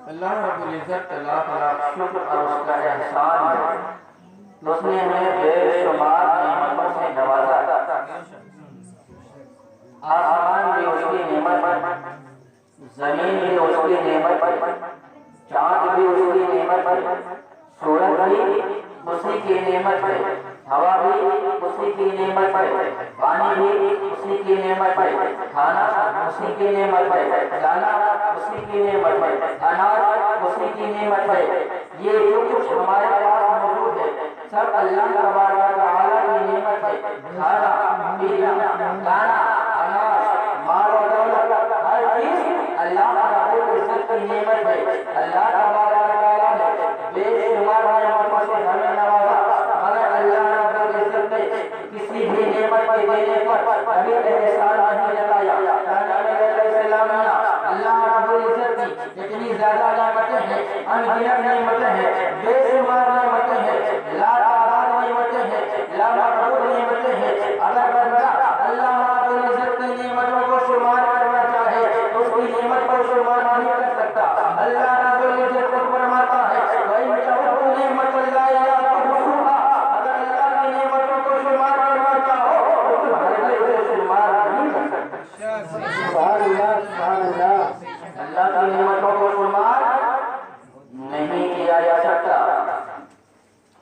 اللہ رب العزت لاکھ شکر اور اس کا احسان ہے، اس نے ہمیں بے شمار نعمتوں سے نوازا۔ آسمان بھی اس کی نعمت، زمین بھی اس کی نعمت، چاند بھی اس کی نعمت، سورج بھی اسی کی نعمت ہے، ہوا بھی اسی کی نعمت ہے، پانی بھی اسی کی نعمت ہے، کھانا اسی کی نعمت ہے، دانا اسی کی نعمت ہے، اناج اسی کی نعمت ہے۔ یہ جو کچھ ہمارے پاس موجود ہے سب اللہ تبارک و تعالیٰ کی نعمت ہے۔ کھانا پینا دانا اناج مال و دولت ہر چیز اللہ رب العزت کی نعمت ہے۔ اللہ تبارک و تعالیٰ نے بے شمار نعمتوں سے ہمیں نوازا، مگر اللہ رب العزت نے کسی بھی نعمت کے دینے پر کبھی احسان نہیں جتایا۔ اللہ رب العزت کی اتنی زیادہ نعمتیں ہیں، انگنت نعمتیں ہیں، بے شمار نعمتیں ہیں، لا تعداد نعمتیں ہیں، لا محدود نعمتیں ہیں۔ اگر بندہ اللہ رب العزت کی نعمتوں کو شمار کرنا چاہے تو اس کی نعمت پر شمار نہیں کر سکتا۔ اللہ رب العزت کو فرماتا ہے وَإِن تَعُدُّوا نِعْمَتَ اللَّهِ لَا تُحْصُوهَا، اگر اللہ کی نعمتوں کو شمار کرنا چاہو تو تم ہرگز اسے شمار نہیں کر سکتے۔ سبحان اللہ سبحان اللہ۔ اللہ کی نعمتوں کو شمار نہیں کیا جا سکتا۔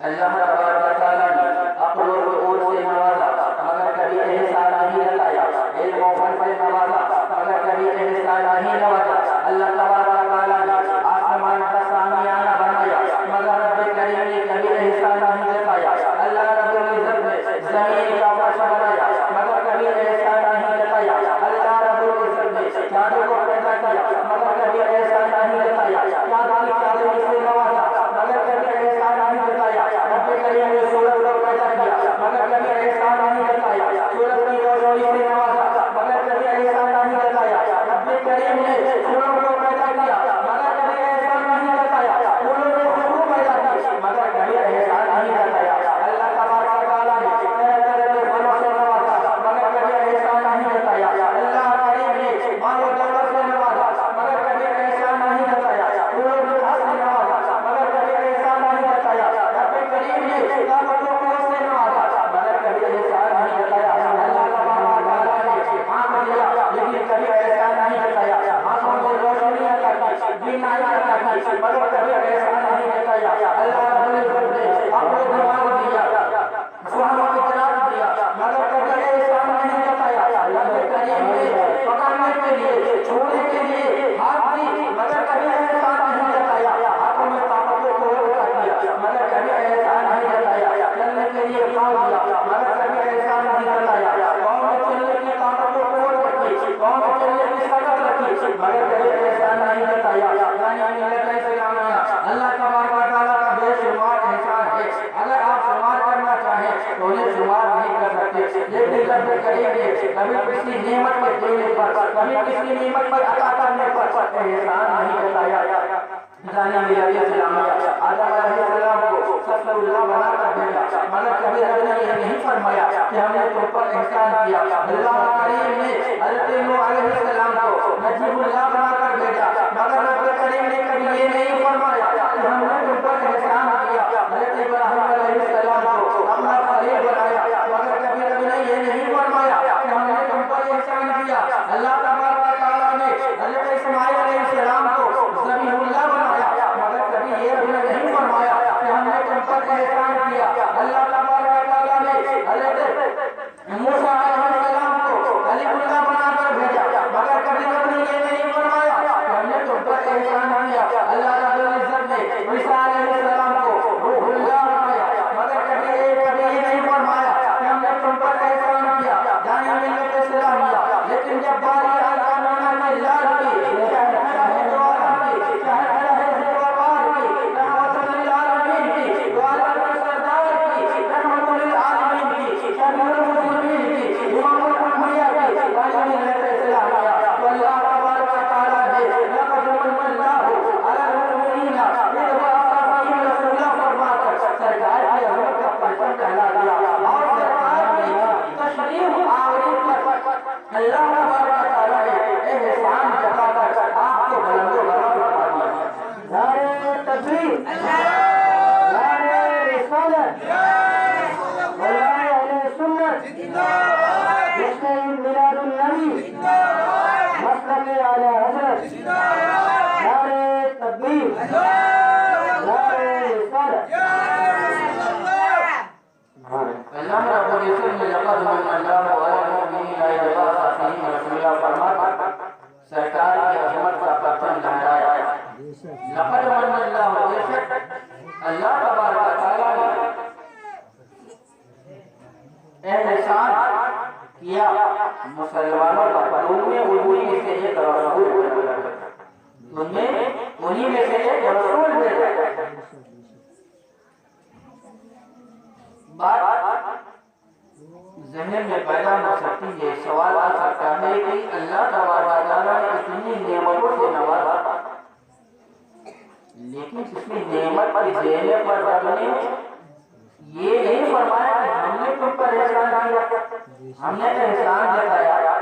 اللہ تبارک و تعالیٰ نے عقل و شعور سے نوازا مگر کبھی احسان نہیں جتایا، علم و فن سے نوازا مگر کبھی احسان نہیں نوازا۔ اللہ تبارک و تعالیٰ نے آسمان کا سامیانہ بنایا مگر رب کریم نے کبھی احسان نہیں جتایا۔ اللہ رب العزت نے زمین کا فرش بنایا مگر کبھی احسان نہیں جتایا۔ اللہ رب العزت نے چاند کو پیدا کیا مگر کبھی احسان نہیں جتایا۔ چاند کی چادر سے نوازا مگر کبھی احسان نہیں جتایا۔ رب کریم نے سورج کو پیدا کیا مگر کبھی احسان نہیں جتایا۔ سورج کی روشنی سے نوازا مگر کبھی احسان نہیں جتایا۔ رب کریم نے پھولوں کو پیدا کیا مگر کبھی احسان نہیں جتایا۔ پھولوں میں خوشبو پیدا کی مگر کبھی احسان نہیں جتایا۔ اللہ تبارک و تعالیٰ نے طرح طرح کے پھلوں سے نوازا مگر کبھی احسان نہیں جتایا۔ اللہ کریم نے مال و دولت سے نوازا مگر کبھی احسان نہیں جتایا۔ پھولوں میں گھاس سے نوازا مگر کبھی احسان نہیں جتایا۔ رب کریم نے طاقت و قوت سے نوازا مگر کبھی احسان نہیں جتایا۔ اللہ تبارک و تعالیٰ نے آنکھ دیا لیکن کبھی احسان نہیں جتایا۔ آنکھوں میں روشنی عطا کی، بینائی عطا کی مگر کبھی احسان نہیں جتایا۔ اللہ رب العزت نے عقل و دماغ دیا، فہم و ادراک دیا مگر کبھی احسان نہیں جتایا۔ رب کریم نے پکڑنے کے لیے چھوڑنے کے لیے ہاتھ دی مگر کبھی احسان نہیں جتایا۔ ہاتھوں میں طاقت و قوت عطا کیا مگر کبھی احسان نہیں جتایا۔ چلنے کے لیے پاؤں دیا مگر کبھی احسان نہیں جتایا۔ پاؤں میں چلنے کی طاقت و قوت رکھی، پاؤں میں چلنے کی طاقت رکھی مگر کبھی احسان نہیں جتایا۔ اللہ تبارک و تعالیٰ کا بے شمار احسان ہے، اگر آپ شمار کرنا چاہیں تو انہیں شمار نہیں کر سکتے۔ لیکن رب کریم نے کبھی کسی نعمت پر دینے پر، کبھی کسی نعمت پر عطا کرنے پر احسان نہیں جتایا۔ آدم علیہ السلام کو صلی اللہ بنا کر بھیجا مگر کبھی رب نے یہ نہیں فرمایا کہ ہم نے تم پر احسان کیا۔ اللہ کریم نے حضرت نوح علیہ السلام کو نجیب اللہ بنا کر بھیجا مگر رب کریم نے کبھی یہ نہیں فرمایا کہ ہم نے تم پر احسان کیا۔ حضرت ابراہیم علیہ السلام کو اپنا خلیل بنایا مگر کبھی رب نے یہ نہیں فرمایا کہ ہم نے تم پر احسان کیا۔ اللہ تبارک و تعالیٰ نے حضرت اسماعیل علیہ السلام کو ذبیح اللہ بنایا مگر کبھی یہ رب نے نہیں فرمایا کہ ہم نے تم پر احسان کیا۔ اللہ تبارک و تعالیٰ نے حضرت موسیٰ علیہ السلام کو کلیم اللہ بنا کر بھیجا مگر کبھی رب نے یہ نہیں فرمایا کہ ہم نے تم پر احسان کیا۔ اللہ رب العزت نے عیسیٰ علیہ السلام کو روح اللہ بنایا مگر کبھی یہ نہیں فرمایا کہ ہم نے تم پر احسان کیا۔ جانے ملت اسلامیہ لیکن جب باری آئی آمینہ کی لال کی، شہر شاہد و عالم کی، شہر شاہد و عالم کی، رحمت للعالمین کی، عالم کے سردار کی، رحمت للعالمین کی، شہر المسلمین کی، امام الانبیاء کی، جانے ملت اسلامیہ تو اللہ تبارک و تعالیٰ نے لقد من اللہ علی المؤمنین اذ بعث فیہم رسولا فرما کر سرکار کی عظمت کا پرچم کہلا دیا اور سرکار کی تشریف آوری پر اللہ تبارک و تعالیٰ نے مسلک اعلی حضرت نعرہ تکبیر نعرہ رسالت اللہ رب العزت نے لقد من اللہ علی المؤمنین اذ بعث فیہم رسولا فرمایا سرکار کی عظمت کا پرچم لہرایا لقد من اللہ علیہ اللہ تبارک و تعالی نے احسان کیا مسلمانوں پر انہیں میں سے ایک رسول انہیں میں سے ایک رسول بھیجا بات ذہن میں پیدا ہو سکتی ہے سوال آ سکتا ہے کہ اللہ تبارک و تعالیٰ نے اتنی نعمتوں سے نوازا لیکن اس کی نعمت کی دینے پر رب نے یہ نہیں فرمایا کہ ہم نے تم پر احسان کیا ہم نے احسان دکھایا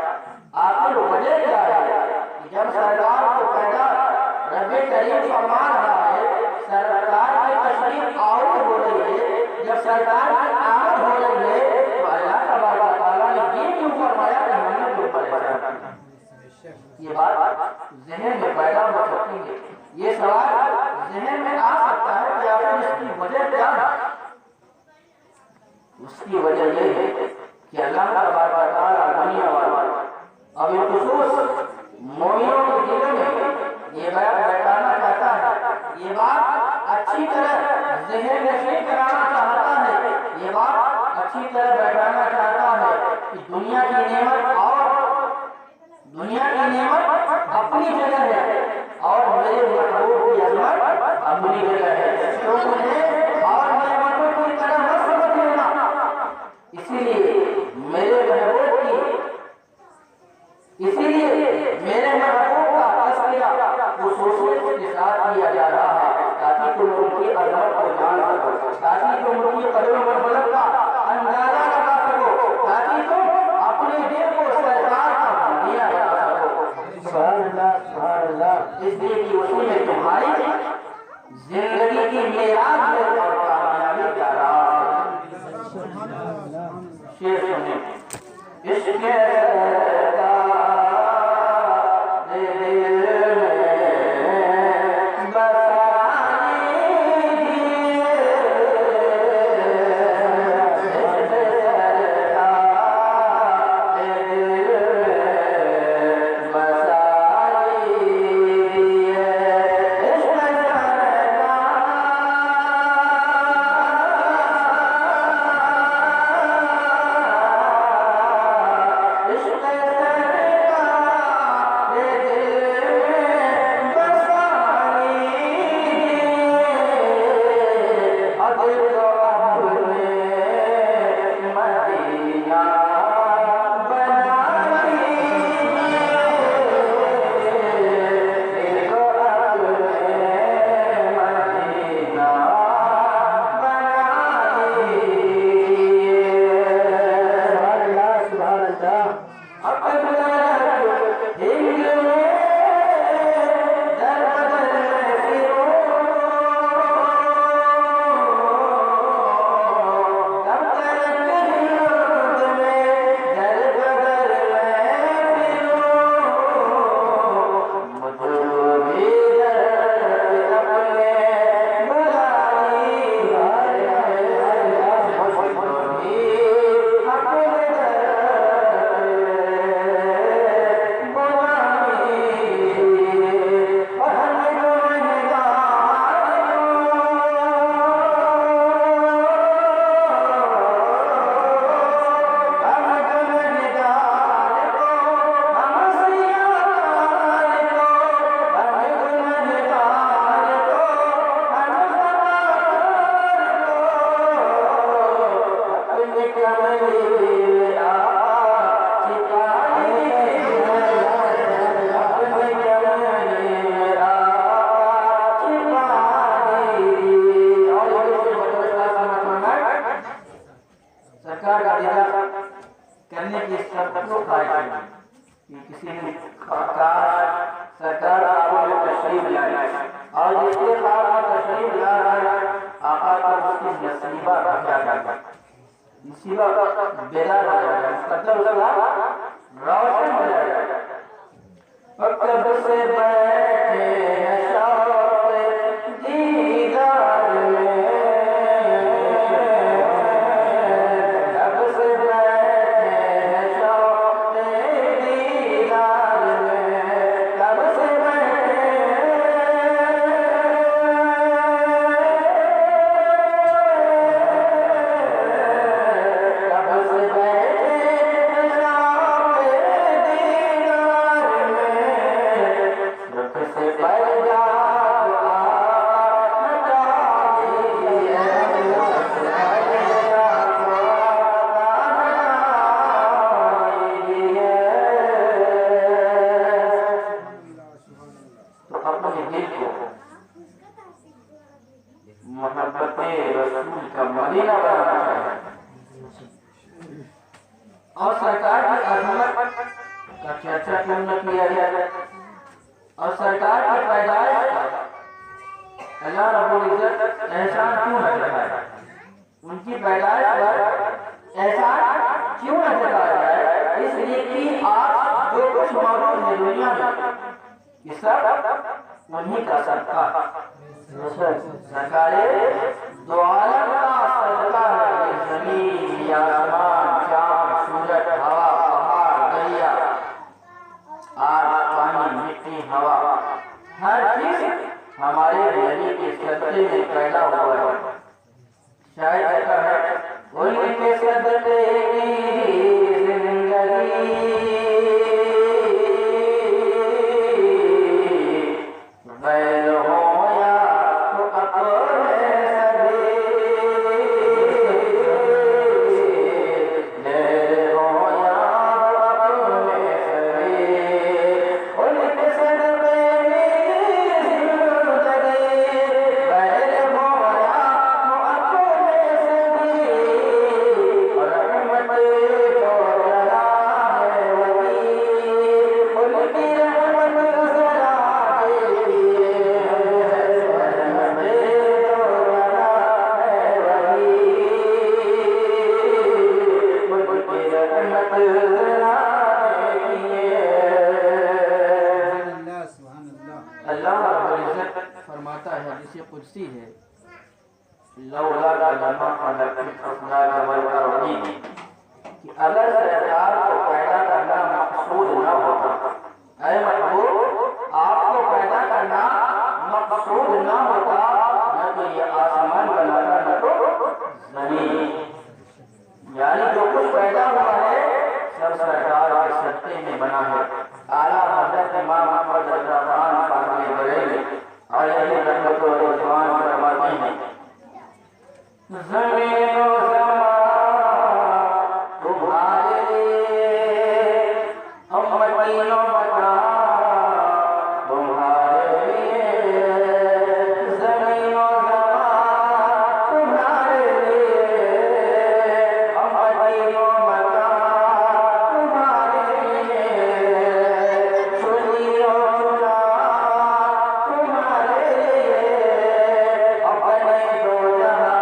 آخر وجہ کیا ہے کہ جب سرکار کو پیدا رب کریم فرما رہا ہے سرکار کی تشریف آؤٹ ہو رہی ہے جب سرکار کی آمد ہو رہی ہے تو اللہ تبارک و تعالیٰ نے یہ کیوں فرمایا کہ ہم نے تم پر احسان کیا یہ بات ذہن میں پیدا ہو سکتی ہے یہ سوال ذہن میں آ سکتا ہے کہ آخر اس کی وجہ کیا ہے اس کی وجہ یہ ہے کہ اللہ تبارک و تعالیٰ دنیا والا اب خصوص مومنوں کے دلوں میں یہ بات بیٹھانا چاہتا ہے یہ بات اچھی طرح ذہن نشین کرانا چاہتا ہے یہ بات اچھی طرح بیٹھانا چاہتا ہے کہ دنیا کی نعمت اپنی جگہ ہے اور میرے محبوب کی عظمت اپنی جگہ ہے تو انہیں اور نعمتوں کی طرح نہ سمجھ لینا اسی لیے میرے محبوب کا تذکرہ خصوصیت کے ساتھ کیا جا رہا ہے تاکہ تم ان کی عظمت کو جان سکو تاکہ تم ان کی قدر و مرتبہ کا اندازہ لگا سکو تاکہ تم اپنے دل کو سرکار کا مدینہ بنا سکو سبحان اللہ سبحان اللہ اس لیے کہ اسی میں تمہاری زندگی کی معراج ہے اور کامیابی کا راز ہے شعر سنیں عشق سرکار آپ میں تشریف لائے اور جس کے بعد آپ تشریف لا رہے ہیں آقا کا اس کی نصیبہ رکھا جاتا ہے نصیبہ بیدار ہو جاتا ہے مقدر اس کا روشن ہو جائے گا۔ کب سے بیٹھے ہیں شوق دیدار میں، کب سے بیٹھے ہیں شوق دیدار میں، کب سے بیٹھے محبت رسول کا مدینہ بنانا چاہیے، اور سرکار کی عظمت کا چرچا کیوں نہ کیا جائے، اور سرکار کی پیدائش کا اللہ رب العزت احسان کیوں نہ جتائے، ان کی پیدائش پر احسان کیوں نہ جتایا جائے، اس لیے کہ آج جو کچھ موجود ہے دنیا میں یہ سب انہی کا صدقہ، سرکار دو عالم کا صدقہ ہے، زمین آسمان چاند سورج ہوا پہاڑ دریا آگ پانی مٹی ہوا ہر چیز ہمارے نبی کے صدقے میں پیدا ہوا ہے۔ شاید کہتا ہے ان کے صدقے کی زندگی غیر ہو یا تو اپنے سبھی غیر ہو یا تو اپنے سبھی، ان کے صدقے کی زندگی غیر ہو یا تو اپنے سبھی، رحمت کو ذرا ہے وہی، ان کی رحمت ذرا اللہ رب العزت فرماتا ہے، حدیث قدسی ہے، لولا لما خلقت الأزواج والأرضين، کہ اگر سرکار کو پیدا کرنا مقصود نہ ہوتا، اے محبوب آپ کو پیدا کرنا مقصود نہ ہوتا، نہ تو یہ آسمان بناتا نہ تو زمین، یعنی جو کچھ پیدا ہوا ہے سب سرکار کے صدقے میں بنا ہے۔ اعلیٰ حضرت امام احمد رضا خان فاضل بریلوی علیہ رحمت و رضوان فرماتے ہیں، زمین و زمان تمہارے لیے، امتی و مکان تمہارے لیے، زمین و زمان تمہارے لیے، امتی و مکان تمہارے لیے، چنی و چنا تمہارے لیے، اپنے دو جہاں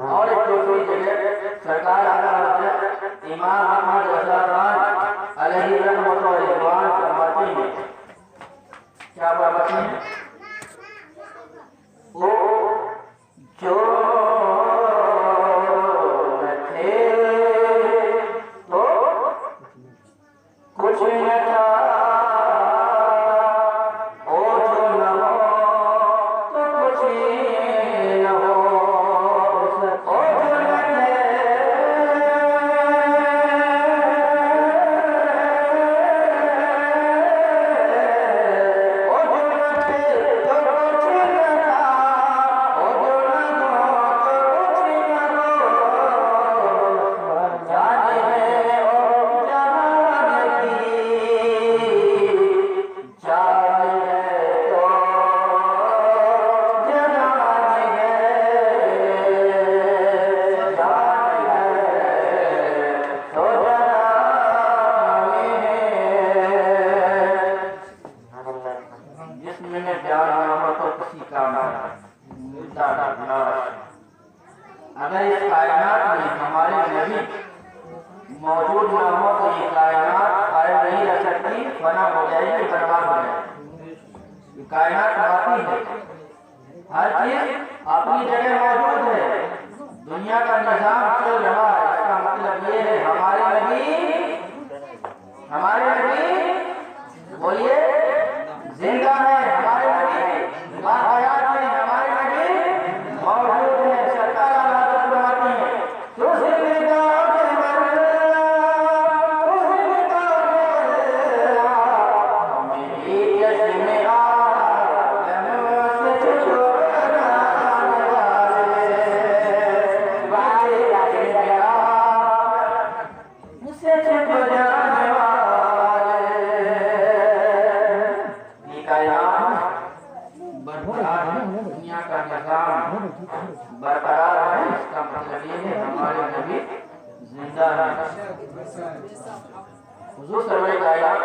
اور ایک دوسری جگہ سرکار اعلیٰ حضرت امام احمد رضا خان علیہ رحمت و رضوان فرماتے ہیں، کیا فرماتے ہیں؟ وہ جو نہ تھے تو کچھ نہ تھا، وہ جو نہ ہو تو کچھ نہ ہو، وہ جو نہ تھے نہ ہو تو کسی کام کا مردہ لاش۔ اگر اس کائنات میں ہمارے نبی موجود نہ ہو تو یہ کائنات قائم نہیں رہ سکتی، فنا ہو جائے گی، برباد ہو جائے گی۔ یہ کائنات باقی ہے، ہر چیز اپنی جگہ موجود ہے، دنیا کا نظام چل رہا ہے۔ اس کا مطلب یہ ہے ہمارے نبی بولیے زندہ ہے، ہمارے نبی باحیات ہیں، ہمارے نبی موجود ہیں۔ سرکار حضرت فرماتی ہیں دنیا کا نظام برقرار ہے، اس کا مطلب یہ ہے ہمارے نبی زندہ ہے۔ حضور سرور کائنات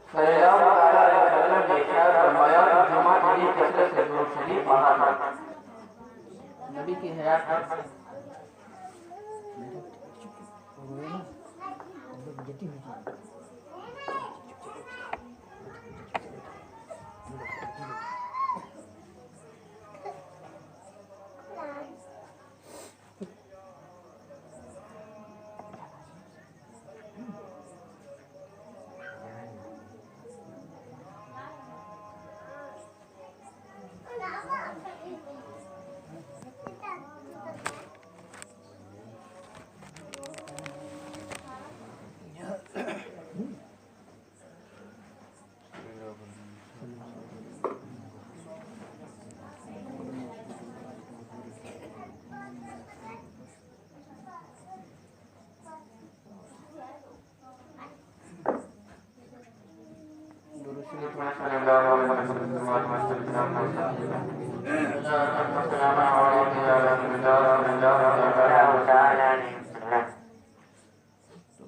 صلی اللہ علیہ وسلم نے ارشاد فرمایا کہ جمعہ کے دن کثرت سے درود شریف پڑھا کرو۔ نبی کی حیات پر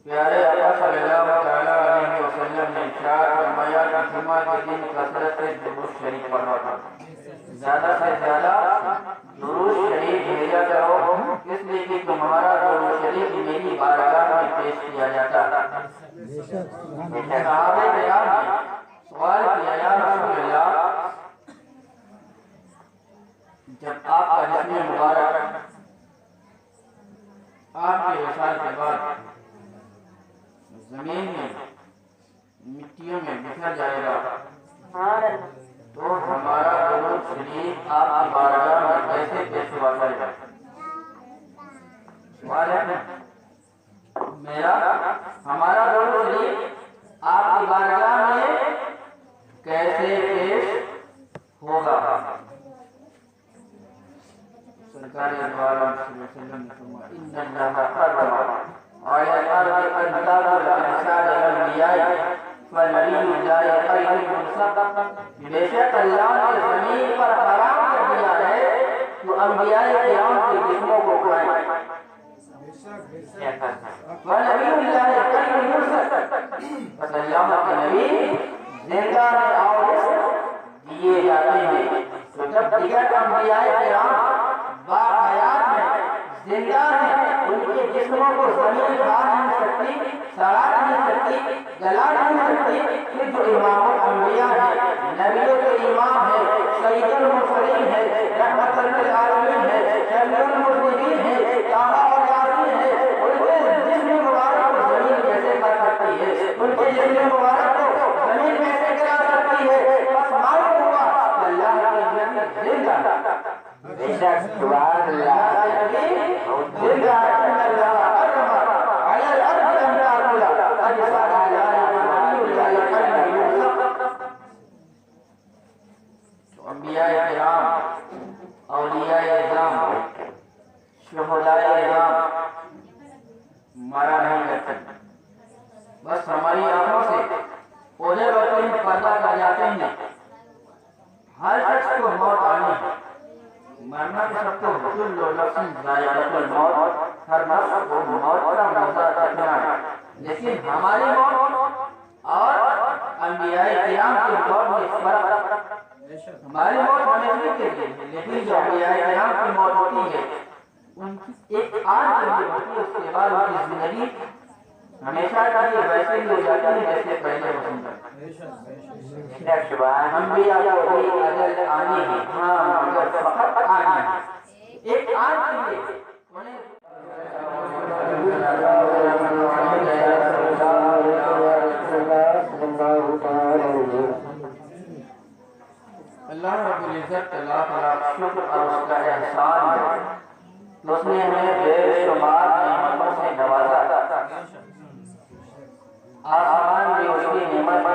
پیارے آقا صلی اللہ علیہ وسلم نے ارشاد فرمایا کہ جمعہ کے دن کثرت سے درود شریف پڑھا کرو، زیادہ سے زیادہ درود شریف بھیجا کرو، اس لیے کہ تمہارا درود شریف میری بارگاہ میں پیش کیا جاتا ہے۔ صحابہ کرام نے سوال کیا یا رسول اللہ، جب آپ کا جسم مبارک آپ کے وصال کے بعد زمین میں مٹیوں میں بکھر جائے گا تو ہمارا درود شریف آپ کی بارگاہ میں کیسے پیش ہوا کرے گا؟ سوال ہے ہمارا درود شریف آپ کی بارگاہ میں کیسے پیش ہوگا؟ سرکار دوارا صلی اللہ علیہ وسلم نے فرمایا ان اللہ حرم علی الارض ان تضع الانسان الانبیاء فنبی اللہ خیر منصب، بے شک اللہ نے زمین پر حرام کر دیا ہے تو انبیاء کرام کے جسموں کو کھائیں۔ فنبی اللہ خیر منصب، بس اللہ کے نبی زندہ ہیں اور دیے جاتے ہیں۔ تو جب دیگر انبیاء کرام باحیات ہیں، زندہ ہیں، ان کے جسموں کو زمین کھا نہیں سکتی، سڑا نہیں سکتی، گلا نہیں سکتی، پھر جو امام الانبیاء ہے، نبیوں کے امام ہے، سید المرسلین ہے، رحمت للعالمین ہے، شفیع المذنبین ہے، طٰہٰ اور یاسین ہے، ان کے جسم مبارک کو زمین کیسے کھا سکتی ہے؟ ان کے جسم مبارک کو زمین کیسے گلا سکتی ہے؟ بس معلوم ہوا کہ اللہ کے نبی زندہ ہے۔ بے شک سبحان اللہ زندہ ہے، ان اللہ حرم علی الارض ان تأکل اجساد نبی اللہ خیر منصب۔ تو انبیاء کرام، اولیاء اعظام، شہداء اعظام مرا نہیں کرتے، بس ہماری آنکھوں سے اوجھل ہوتے ہیں، پردہ کر جاتے ہیں۔ ہر شخص کو موت آنی ہے، مرنا تو سب کو کل نفس ذائقۃ الموت، ہر نفس کو موت کا مزہ چکھنا ہے، لیکن ہماری موت اور انبیاء کرام کے دور میں فرق ہماری موت ہمیشہ کے لیے ہے، لیکن جو انبیاء کرام کی موت ہوتی ہے ان کی ایک آن کے لیے ہوتی ہے، اس کے بعد ان کی زندگی ہمیشہ کے لیے ویسے ہی ہو جاتی ہے جیسے پہلے ہوتی ہے۔ انبیاء کو کوئی اجل آنی ہے، ہاں مگر فقط آنی ہے، ایک آن کے لیے انہیں اللہ رب العزت کا لاکھ لاکھ شکر اور اس کا احسان ہے، اس نے ہمیں بے شمار نعمتوں سے نوازا۔ آسمان بھی اس کی نعمت،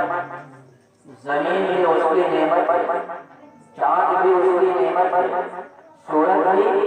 زمین بھی اس کی نعمت، چاند بھی اس کی نعمت، سورج بھی